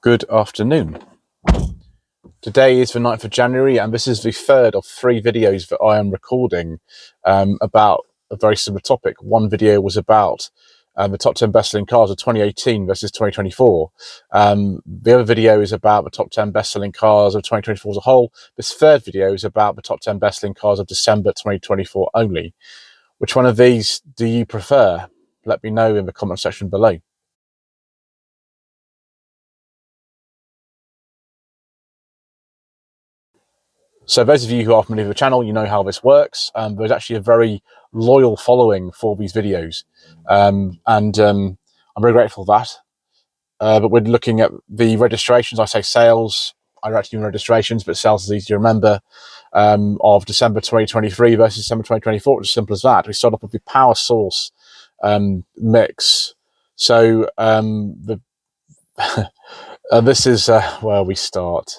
Good afternoon. Today is the 9th of January, and this is the third of 3 videos that I am recording about a very similar topic. One video was about the top 10 best-selling cars of 2018 versus 2024. The other video is about the top 10 best-selling cars of 2024 as a whole. This third video is about the top 10 best-selling cars of December 2024 only. Which one of these do you prefer? Let me know in the comment section below. So those of you who are familiar with the channel, you know how this works. There's actually a very loyal following for these videos. I'm very grateful for that. But we're looking at the registrations. I say sales. I don't actually do registrations, but sales is easy to remember. Of December 2023 versus December 2024. It's as simple as that. We start off with the power source mix. So this is where we start.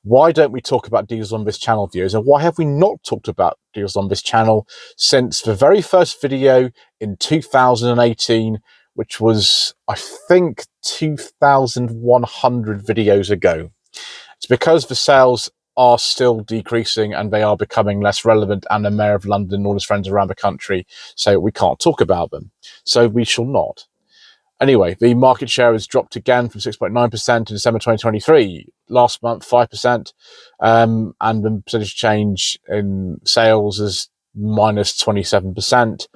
Why don't we talk about deals on this channel, viewers? And why have we not talked about deals on this channel since the very first video in 2018, which was, I think, 2,100 videos ago? It's because the sales are still decreasing and they are becoming less relevant, and the Mayor of London and all his friends around the country say we can't talk about them. So we shall not. Anyway, the market share has dropped again from 6.9% in December 2023. Last month, 5%. And the percentage change in sales is minus 27%.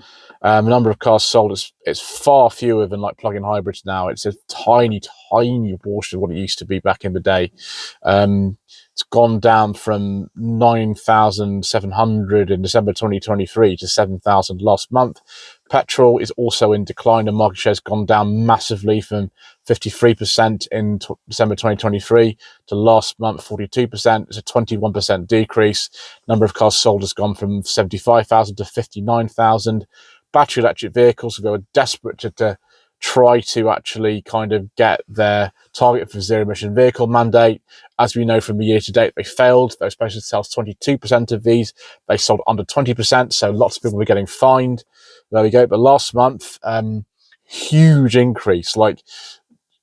The number of cars sold, it's far fewer than like plug-in hybrids now. It's a tiny, tiny portion of what it used to be back in the day. It's gone down from 9,700 in December 2023 to 7,000 last month. Petrol is also in decline. The market share has gone down massively from 53% in December 2023 to last month 42%. It's a 21% decrease. Number of cars sold has gone from 75,000 to 59,000. Battery electric vehicles, they were desperate to try to actually kind of get their target for zero emission vehicle mandate. As we know from the year to date, they failed. They were supposed to sell 22% of these. They sold under 20%, so lots of people were getting fined. There we go. But last month, huge increase, like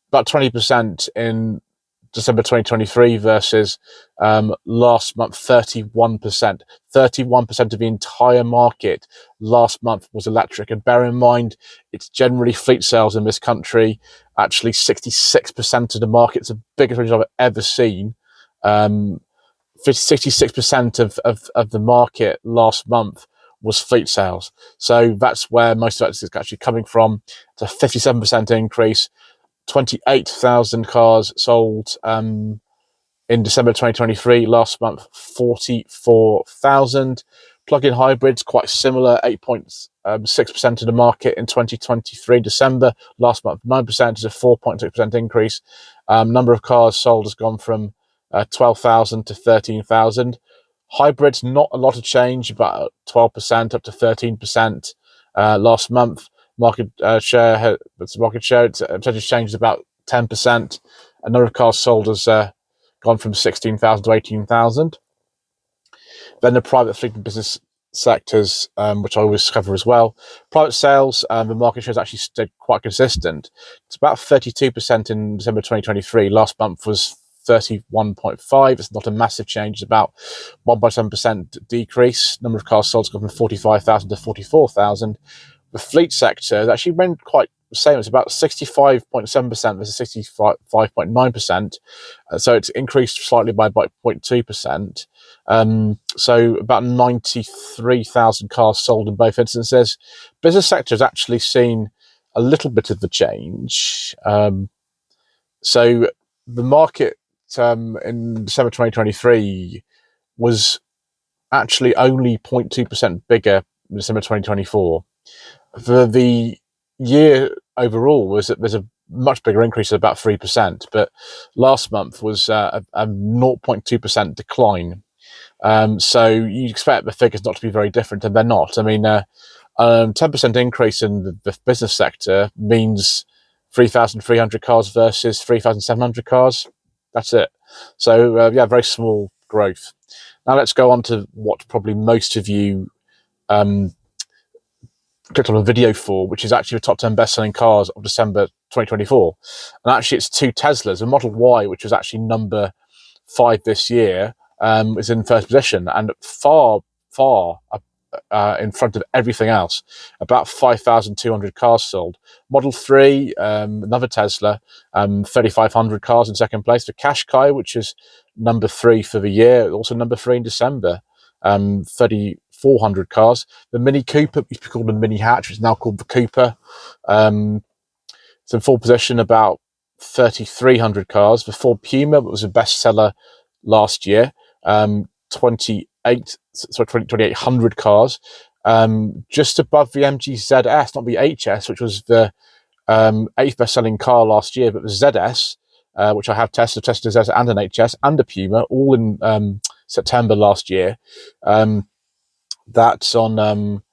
about 20% in December 2023 versus last month 31%. 31% of the entire market last month was electric. And bear in mind, it's generally fleet sales in this country. Actually, 66% of the market. It's the biggest range I've ever seen. 66% of the market last month was fleet sales. So that's where most of it is actually coming from. It's a 57% increase. 28,000 cars sold in December 2023. Last month, 44,000. Plug-in hybrids, quite similar, 8.6% of the market in 2023 December. Last month, 9% is a 4.6% increase. Number of cars sold has gone from 12,000 to 13,000. Hybrids, not a lot of change, about 12% up to 13% last month. Market share, percentage change is about 10%. A number of cars sold has gone from 16,000 to 18,000. Then the private fleet and business sectors, which I always cover as well. Private sales, the market share has actually stayed quite consistent. It's about 32% in December 2023. Last month was 31.5. It's not a massive change. It's about 1.7% decrease. Number of cars sold has gone from 45,000 to 44,000. The fleet sector has actually been quite the same. It's about 65.7% versus 65.9%. So it's increased slightly by 0.2%. So about 93,000 cars sold in both instances. Business sector has actually seen a little bit of the change. So the market in December 2023 was actually only 0.2% bigger in December 2024. For the year overall, there's a much bigger increase of about 3%, but last month was a 0.2% decline. So you'd expect the figures not to be very different, and they're not. I mean, 10% increase in the business sector means 3,300 cars versus 3,700 cars. That's it. So yeah, very small growth. Now let's go on to what probably most of you clicked on a video for, which is actually the top 10 best-selling cars of December 2024. And actually, it's two Teslas. A Model Y, which was actually number 5 this year, is in first position and far in front of everything else. About 5,200 cars sold. Model 3, another Tesla, 3,500 cars in second place. The Qashqai, which is number 3 for the year, also number 3 in December, 3,400 cars. The Mini Cooper, used to be called the Mini Hatch, it's now called the Cooper. It's in full position, about 3,300 cars. The Ford Puma was a bestseller last year, 2,800 cars, just above the MG ZS, not the HS, which was the 8th best-selling car last year, but the ZS, which I have tested ZS and an HS and a Puma, all in September last year. That's on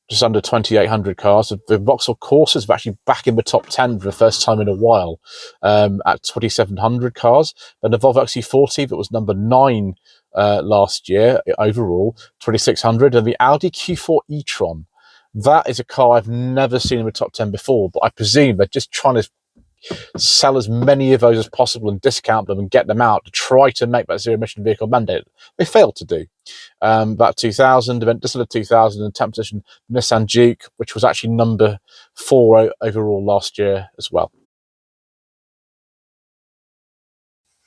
just under 2,800 cars. The Vauxhall Corsa is actually back in the top 10 for the first time in a while, at 2,700 cars. Then the Volvo XC40, that was number 9 last year overall, 2,600. And the Audi Q4 e-tron, that is a car I've never seen in the top 10 before, but I presume they're just trying to sell as many of those as possible and discount them and get them out to try to make that zero emission vehicle mandate. They failed to do. About 2,000, event just under 2,000 in 10th position, Nissan Duke, which was actually number 4 overall last year as well.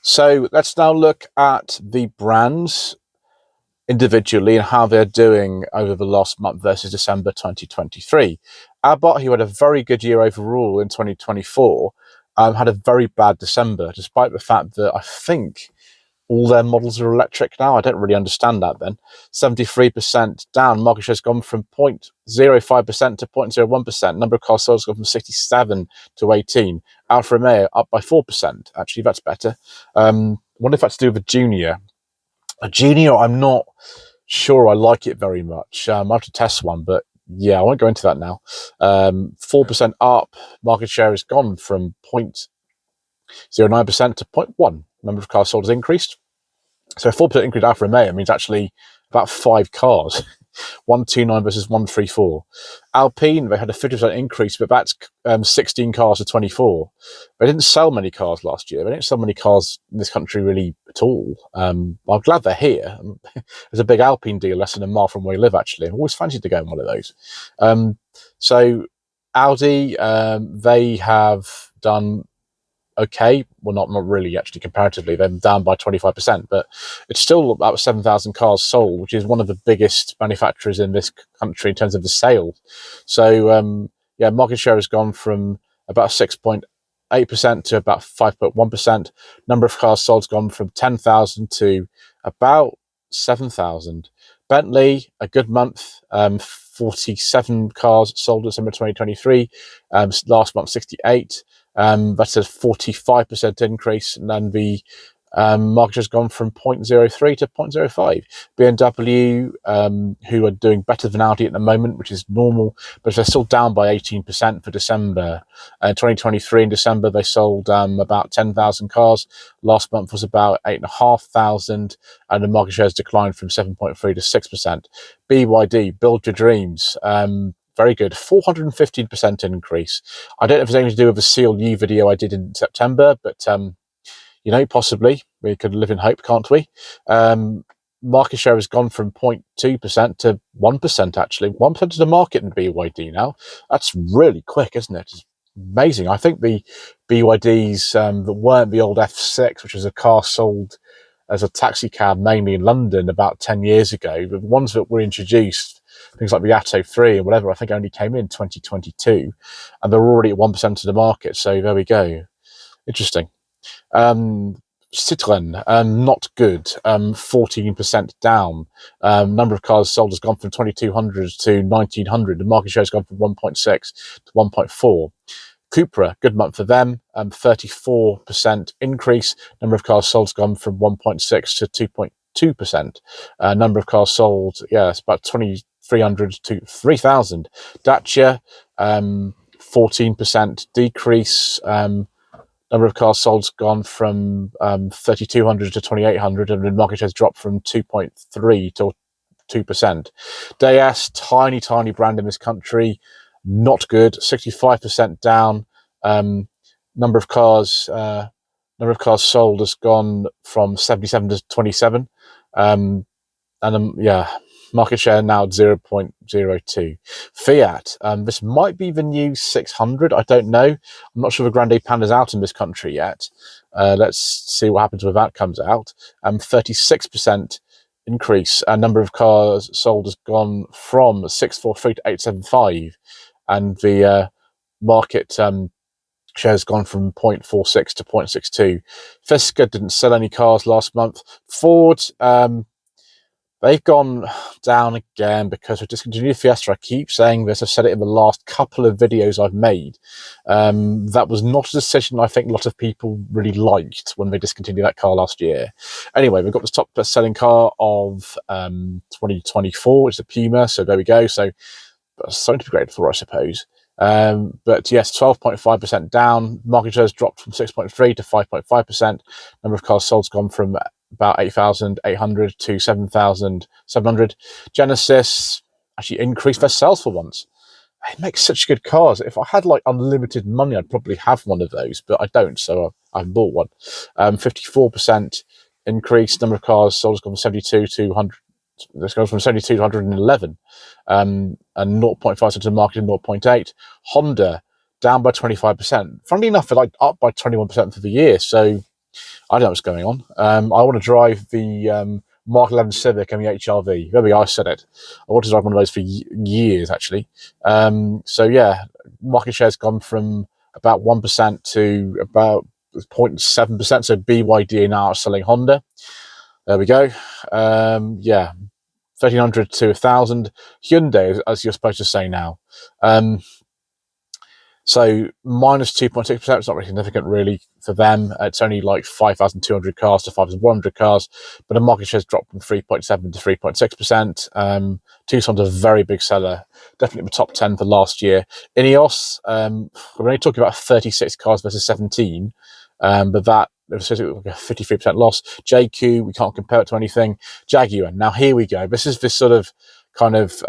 So let's now look at the brands individually and how they're doing over the last month versus December 2023. Abarth, who had a very good year overall in 2024, had a very bad December, despite the fact that I think all their models are electric now. I don't really understand that then. 73% down. Market share has gone from 0.05% to 0.01%. Number of cars sold has gone from 67 to 18. Alfa Romeo up by 4%. Actually, that's better. I wonder if that's to do with a Junior. A Junior, I'm not sure I like it very much. I have to test one, but yeah, I won't go into that now. 4% up. Market share has gone from 0.09% to 0.1%. Number of cars sold has increased. So a 4% increase Alfa Romeo means actually about 5 cars. 129 versus 134. Alpine, they had a 50% increase, but that's 16 cars to 24. They didn't sell many cars last year. They didn't sell many cars in this country really at all. I'm glad they're here. There's a big Alpine deal less than a mile from where we live, actually. I've always fancied to go in one of those. So Audi, they have done okay. Well, not really, actually, comparatively. They're down by 25%, but it's still about 7,000 cars sold, which is one of the biggest manufacturers in this country in terms of the sales. So, yeah, market share has gone from about 6.8% to about 5.1%. Number of cars sold has gone from 10,000 to about 7,000. Bentley, a good month, 47 cars sold in December 2023. Last month, 68. That's a 45% increase, and then the market has gone from 0.03 to 0.05. BMW, who are doing better than Audi at the moment, which is normal, but they're still down by 18% for December. 2023 in December, they sold about 10,000 cars. Last month was about 8,500, and the market share has declined from 7.3 to 6%. BYD, Build Your Dreams, very good, 415% increase. I don't know if it's anything to do with the CLU video I did in September, but you know, possibly. We could live in hope, can't we? Market share has gone from 0.2% to 1%, actually. 1% of the market in BYD now. That's really quick, isn't it? It's amazing. I think the BYDs that weren't the old F6, which was a car sold as a taxi cab mainly in London about 10 years ago, the ones that were introduced, things like the Atto 3 and whatever, I think only came in 2022, and they're already at 1% of the market. So there we go. Interesting. Citroën, not good, 14% down. Number of cars sold has gone from 2,200 to 1,900. The market share has gone from 1.6 to 1.4. Cupra, good month for them, 34% increase. Number of cars sold has gone from 1.6 to 2.2%. Number of cars sold, yeah, it's about 2,300 to 3,000. Dacia, 14% decrease. Number of cars sold has gone from 3,200 to 2,800, and the market has dropped from 2.3 to 2%. DS, tiny brand in this country, not good, 65% down. Number of cars sold has gone from 77 to 27. Yeah, market share now 0.02. Fiat, this might be the new 600. I don't know. I'm not sure the Grande Panda's out in this country yet. Let's see what happens when that comes out. 36% increase. Number of cars sold has gone from 643 to 875, and the market share has gone from 0.46 to 0.62. Fisker didn't sell any cars last month. Ford, they've gone down again because we've discontinued Fiesta. I keep saying this. I've said it in the last couple of videos I've made. That was not a decision I think a lot of people really liked when they discontinued that car last year. Anyway, we've got the top best-selling car of 2024, which is a Puma. So there we go. So something to be grateful for, I suppose. But yes, 12.5% down. Market share has dropped from 6.3 to 5.5%. Number of cars sold has gone from about 8,800 to 7,700. Genesis actually increased their sales for once. It makes such good cars. If I had like unlimited money, I'd probably have one of those, but I don't, so I've bought one. 54% increase. Number of cars sold has gone from 72 to 100. This goes from 72 to 111, and 0.5% of the market and 0.8. Honda down by 25%. Funnily enough, they're like up by 21% for the year. So I don't know what's going on. I want to drive the Mark 11 Civic and the HRV. There we are, I said it. I want to drive one of those for years, actually. So yeah, market share's gone from about 1% to about 0.7%. So BYD are now selling Honda. There we go. Yeah, 1,300 to 1,000. Hyundai, as you're supposed to say now. So minus 2.6%. It's not really significant, really, for them. It's only like 5,200 cars to 5,100 cars, but the market share's dropped from 3.7 to 3.6%. Tucson's a very big seller, definitely in the top 10 for last year. Ineos, we're only talking about 36 cars versus 17, but that it was like a 53% loss. JQ, we can't compare it to anything. Jaguar, now here we go. This is this sort of kind of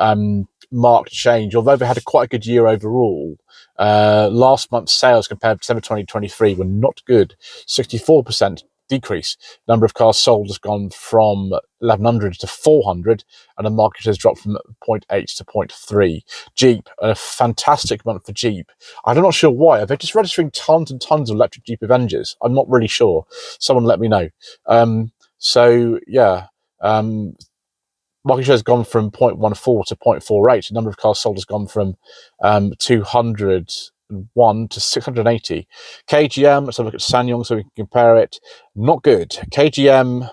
marked change, although they had quite a good year overall. Last month's sales compared to December 2023 were not good. 64% decrease. Number of cars sold has gone from 1,100 to 400, and the market has dropped from 0.8 to 0.3. Jeep, a fantastic month for Jeep. I'm not sure why. Are they just registering tons and tons of electric Jeep Avengers? I'm not really sure. Someone let me know. So yeah. Market share has gone from 0.14 to 0.48. The number of cars sold has gone from 201 to 680. KGM, let's have a look at SsangYong so we can compare it. Not good. KGM,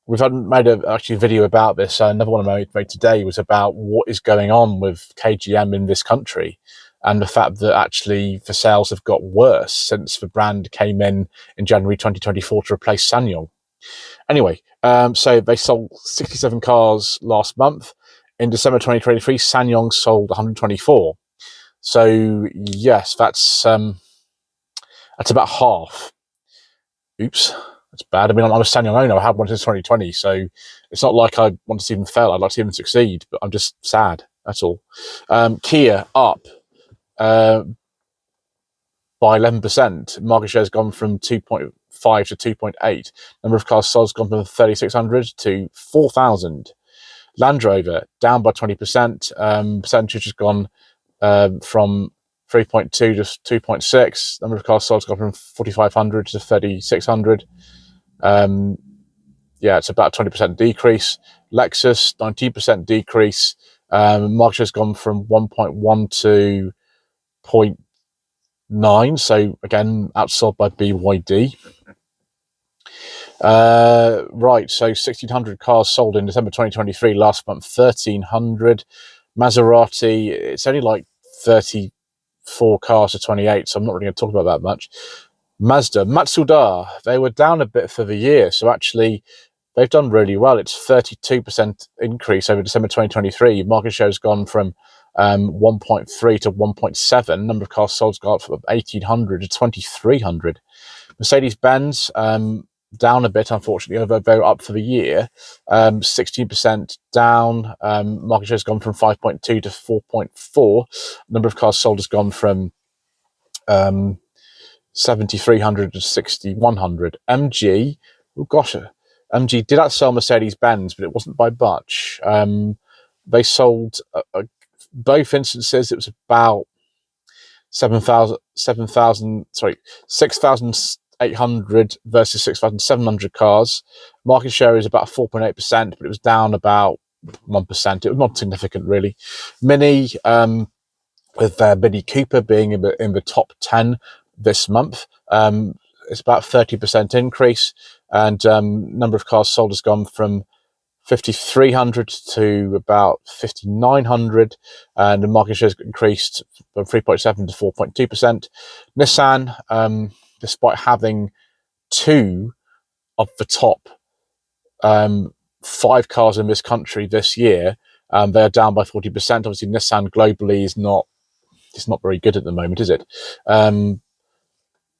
we've made actually a video about this. Another one I made today was about what is going on with KGM in this country, and the fact that actually the sales have got worse since the brand came in January 2024 to replace SsangYong. Anyway, so they sold 67 cars last month. In December 2023, SsangYong sold 124. So yes, that's about half. Oops, that's bad. I mean, I'm a SsangYong owner. I had one since 2020, so it's not like I want to see them fail. I'd like to see them succeed, but I'm just sad. That's all. Kia up by 11%. Market share has gone from 2.5 to 2.8. Number of cars sold has gone from 3,600 to 4,000. Land Rover down by 20%. Percentage has gone from 3.2 to 2.6. Number of cars sold has gone from 4,500 to 3,600. Yeah, it's about a 20% decrease. Lexus, 19% decrease. Market share has gone from 1.1 to 0.9. So again, outsold by BYD. Right, so 1,600 cars sold in December 2023. Last month, 1,300. Maserati, it's only like 34 cars to 28, so I'm not really going to talk about that much. Mazda, Matsuda, they were down a bit for the year, so actually they've done really well. It's 32% increase over December 2023. Market share has gone from 1.3 to 1.7. Number of cars sold has gone up from 1,800 to 2,300. Mercedes-Benz, down a bit, unfortunately, although they were up for the year. 16% down. Market share has gone from 5.2 to 4.4. Number of cars sold has gone from Um, 7300 to 6100. MG, oh gosh, MG did outsell Mercedes-Benz, but it wasn't by much. They sold, both instances, it was about 6,800 versus 6,700 cars. Market share is about 4.8%, but it was down about 1%. It was not significant, really. Mini, with Mini Cooper being in the top 10 this month. It's about 30% increase, and number of cars sold has gone from 5,300 to about 5,900, and the market share has increased from 3.7 to 4.2%. Nissan, despite having two of the top 5 cars in this country this year, they are down by 40%. Obviously, Nissan globally is not, it's not very good at the moment, is it?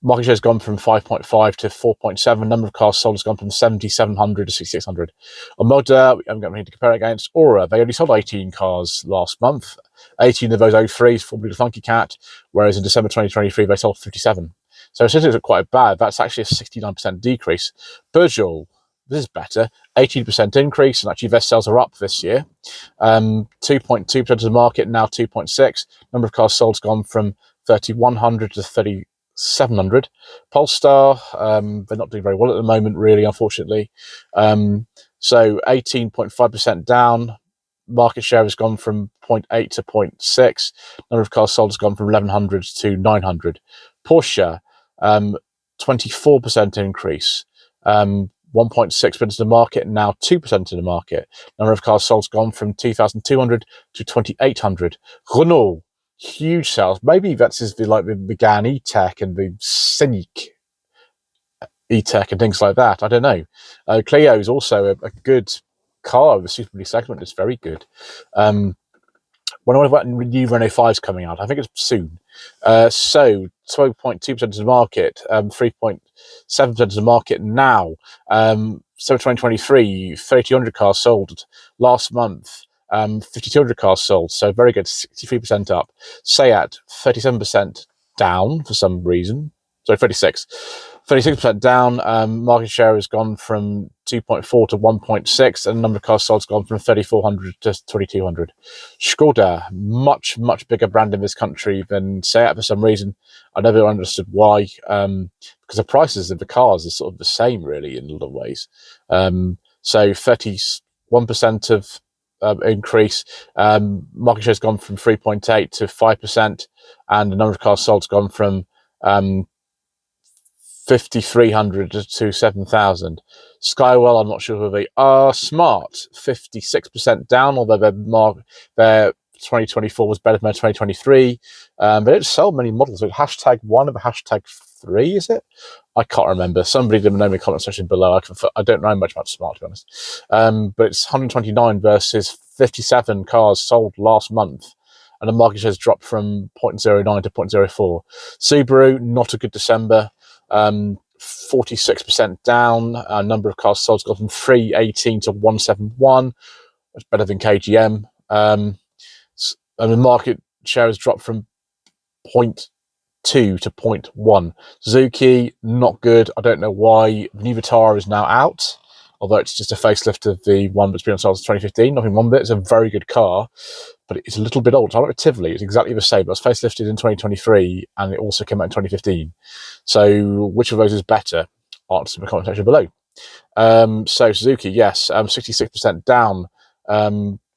Market share has gone from 5.5 to 4.7. Number of cars sold has gone from 7,700 to 6,600. On Mazda, I'm going to compare it against Aura. They only sold 18 cars last month. 18 of those 03s, formerly the Funky Cat, whereas in December 2023, they sold 57. So statistics are quite bad. That's actually a 69% decrease. Peugeot, this is better. 18% increase, and actually their sales are up this year. 2.2% of the market, now 2.6. Number of cars sold has gone from 3,100 to 3,700. Polestar, they're not doing very well at the moment, really, unfortunately. So 18.5% down. Market share has gone from 0.8 to 0.6. Number of cars sold has gone from 1,100 to 900. Porsche, 24% increase. 1.6% of the market, now 2% of the market. Number of cars sold has gone from 2,200 to 2,800. Renault, huge sales. Maybe that's just the Megane E-Tech and the Scenic E-Tech and things like that. I don't know. Clio is also a good car. The suitability segment is very good. When I about new Renault 5s coming out, I think it's soon. So 12.2% of the market, 3.7% of the market now. So 2023, 3,200 cars sold. Last month, 5,200 cars sold. So very good, 63% up. Seat, 37% down for some reason. Sorry, 36% down. Market share has gone from 2.4 to 1.6, and the number of cars sold has gone from 3,400 to 3,200. Skoda, much bigger brand in this country than Seat for some reason. I never understood why, because the prices of the cars are sort of the same, really, in a lot of ways. So 31% of increase. Market share has gone from 3.8 to 5%, and the number of cars sold has gone from 5,300 to 7,000. Skywell, I'm not sure who they are. Smart, 56% down, although their 2024 was better than their 2023. They didn't sell many models. With hashtag 1 and hashtag 3, is it? I can't remember. Somebody did know me in the comment section below. I don't know much about Smart, to be honest. But it's 129 versus 57 cars sold last month, and the market share has dropped from 0.09 to 0.04. Subaru, not a good December. 46% down. Number of cars sold has gone from 318 to 171. That's better than KGM. And the market share has dropped from 0.2 to 0.1. Suzuki, not good. I don't know why. The new Vitara is now out, although it's just a facelift of the one that's been on sale since 2015. Nothing wrong with it. It's a very good car, but it's a little bit old. I like Tivoli. It's exactly the same. It was facelifted in 2023, and it also came out in 2015. So which of those is better? Answer in the comment section below. So Suzuki, yes, 66% down.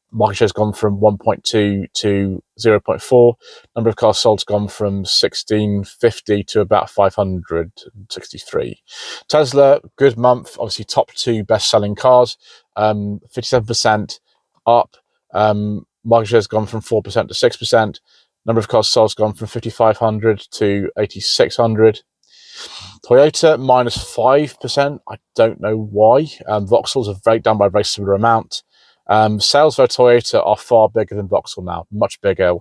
Market share has gone from 1.2 to 0.4. Number of cars sold has gone from 1,650 to about 563. Tesla, good month. Obviously, top 2 best-selling cars. 57% up. Market share has gone from 4% to 6%. Number of cars sold has gone from 5,500 to 8,600. Toyota, minus 5%. I don't know why. Vauxhalls are very down by a very similar amount. Sales for Toyota are far bigger than Vauxhall now, much bigger.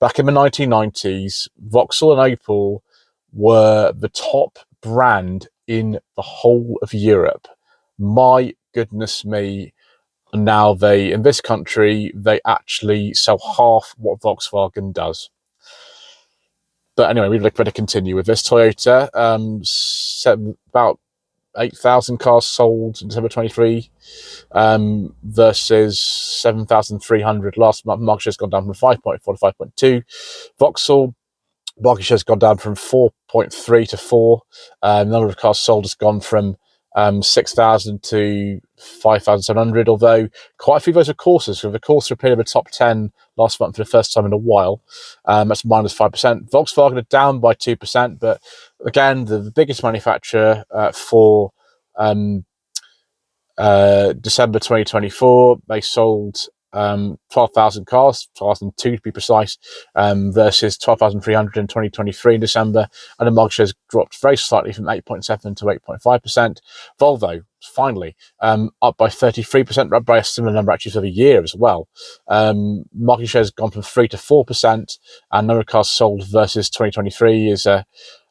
Back in the 1990s, Vauxhall and Opel were the top brand in the whole of Europe. My goodness me. Now in this country, they actually sell half what Volkswagen does. But anyway, we'd better continue with this. Toyota, about 8,000 cars sold in December 23 versus 7,300 last month. Market share's gone down from 5.4 to 5.2. Vauxhall, market share's gone down from 4.3 to 4. Number of cars sold has gone from 6,000 to 5,700, although quite a few of those are Corsas. So the Corsa appeared in the top 10 last month for the first time in a while. That's minus 5%. Volkswagen are down by 2%, but again, the biggest manufacturer for December 2024, they sold 12,000 cars, 12,002 to be precise, versus 12,300 in 2023 in December, and the market share has dropped very slightly from 8.7 to 8.5%. Volvo, finally, up by 33%, up by a similar number actually for the year as well. Market share has gone from 3 to 4%, and number of cars sold versus 2023 is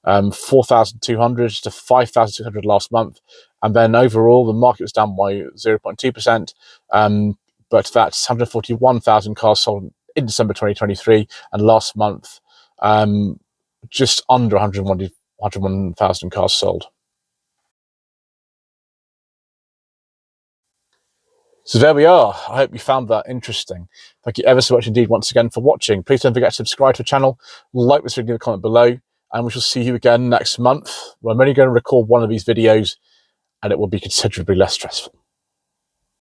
4,200 to 5,600 last month. And then overall, the market was down by 0.2%, but that's 141,000 cars sold in December 2023, and last month, just under 101,000 cars sold. So there we are. I hope you found that interesting. Thank you ever so much indeed once again for watching. Please don't forget to subscribe to the channel, like this video in the comment below, and we shall see you again next month. I'm only going to record one of these videos, and it will be considerably less stressful.